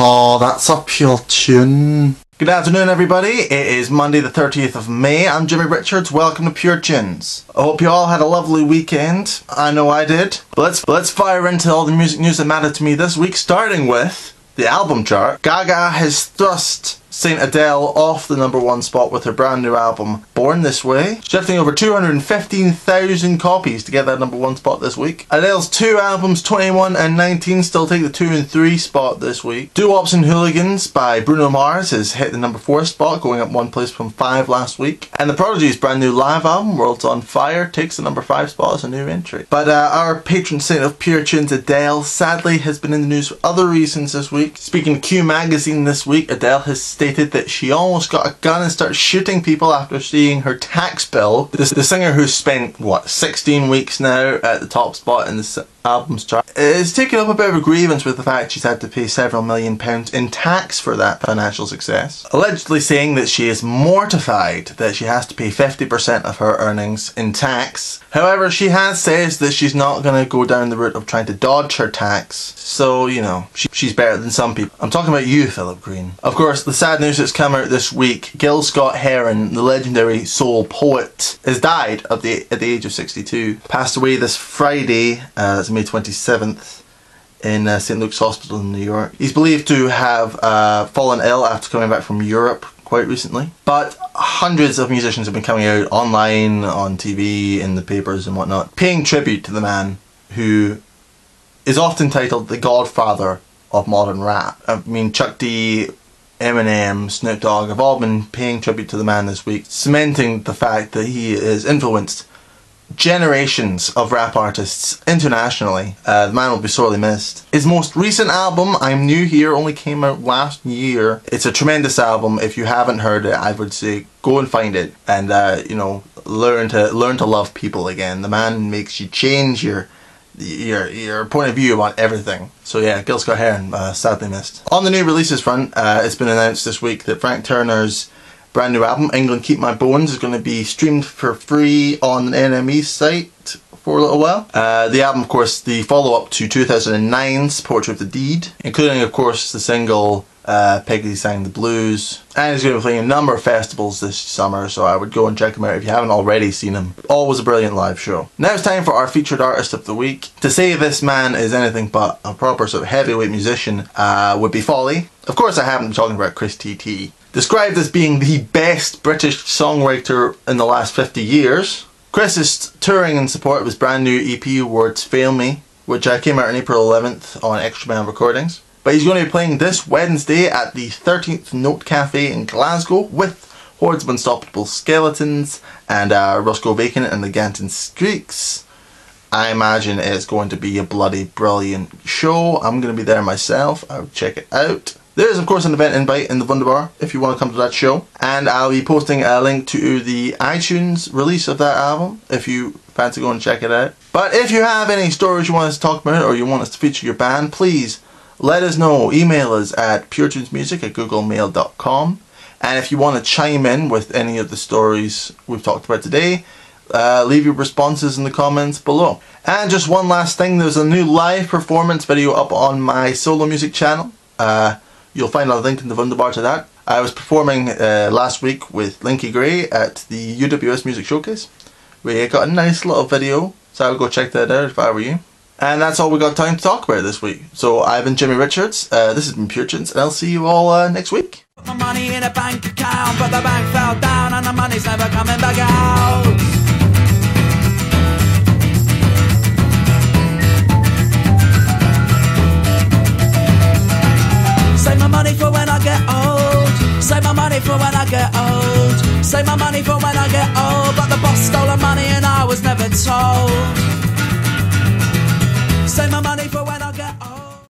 Oh, that's a pure tune. Good afternoon, everybody. It is Monday the 30th of May. I'm Jimmy Richards. Welcome to Pure Tunes. I hope you all had a lovely weekend. I know I did. But let's fire into all the music news that mattered to me this week, starting with the album chart. Gaga has thrust Saint Adele off the #1 spot with her brand new album Born This Way, shifting over 215,000 copies to get that #1 spot this week. Adele's two albums, 21 and 19, still take the 2 and 3 spot this week. Doo-Wops and Hooligans by Bruno Mars has hit the #4 spot, going up 1 place from 5 last week. And the Prodigy's brand new live album, World's on Fire, takes the #5 spot as a new entry. But our patron saint of pure tunes, Adele, sadly has been in the news for other reasons this week. Speaking to Q Magazine this week, Adele has stated that she almost got a gun and started shooting people after seeing her tax bill. The singer who's spent, 16 weeks now at the top spot in the albums chart, is taking up a bit of a grievance with the fact she's had to pay several £millions in tax for that financial success. Allegedly saying that she is mortified that she has to pay 50% of her earnings in tax. However, she has says that she's not going to go down the route of trying to dodge her tax. So, you know, she's better than some people. I'm talking about you, Philip Green. Of course, the sad news that's come out this week, Gil Scott-Heron, the legendary soul poet, has died at the age of 62. Passed away this Friday, that's May 27th, in St. Luke's Hospital in New York. He's believed to have fallen ill after coming back from Europe quite recently. But hundreds of musicians have been coming out online, on TV, in the papers and whatnot, paying tribute to the man who is often titled the godfather of modern rap. I mean, Chuck D, Eminem, Snoop Dogg have all been paying tribute to the man this week, cementing the fact that he has influenced generations of rap artists internationally. The man will be sorely missed. His most recent album, I'm New Here, only came out last year. It's a tremendous album. If you haven't heard it, I would say go and find it and you know, learn to love people again. The man makes you change your point of view about everything. So yeah, Gil Scott-Heron, sadly missed. On the new releases front, it's been announced this week that Frank Turner's brand new album, England Keep My Bones, is going to be streamed for free on the NME's site for a little while. The album, of course, the follow-up to 2009's Portrait of the Deed, including, of course, the single Peggy Sang the Blues, and he's going to be playing a number of festivals this summer, so I would go and check him out if you haven't already seen him. Always a brilliant live show. Now it's time for our featured artist of the week. To say this man is anything but a proper sort of heavyweight musician would be folly. Of course I haven't been talking about Chris T.T. Described as being the best British songwriter in the last 50 years. Chris is touring in support of his brand new EP, Words Fail Me, which came out on April 11th on Extra Band Recordings. But he's going to be playing this Wednesday at the 13th Note Cafe in Glasgow with Hordes of Unstoppable Skeletons and Roscoe Bacon and the Ganton Streaks. I imagine it's going to be a bloody brilliant show. I'm going to be there myself. I would check it out. There is, of course, an event invite in the Wunderbar if you want to come to that show. And I'll be posting a link to the iTunes release of that album if you fancy going and check it out. But if you have any stories you want us to talk about or you want us to feature your band, please let us know. Email us at puretunesmusic@googlemail.com. And if you want to chime in with any of the stories we've talked about today, leave your responses in the comments below. And just one last thing, there's a new live performance video up on my solo music channel. You'll find a link in the Wunderbar to that. I was performing last week with Linky Gray at the UWS Music Showcase. We got a nice little video, so I would go check that out if I were you. And that's all we got time to talk about this week. So I've been Jimmy Richards, this has been Pure Tunes, and I'll see you all next week. Put my money in a bank account, but the bank fell down and the money's never coming back out. Save my money for when I get old. Save my money for when I get old. Save my money for when I get old. But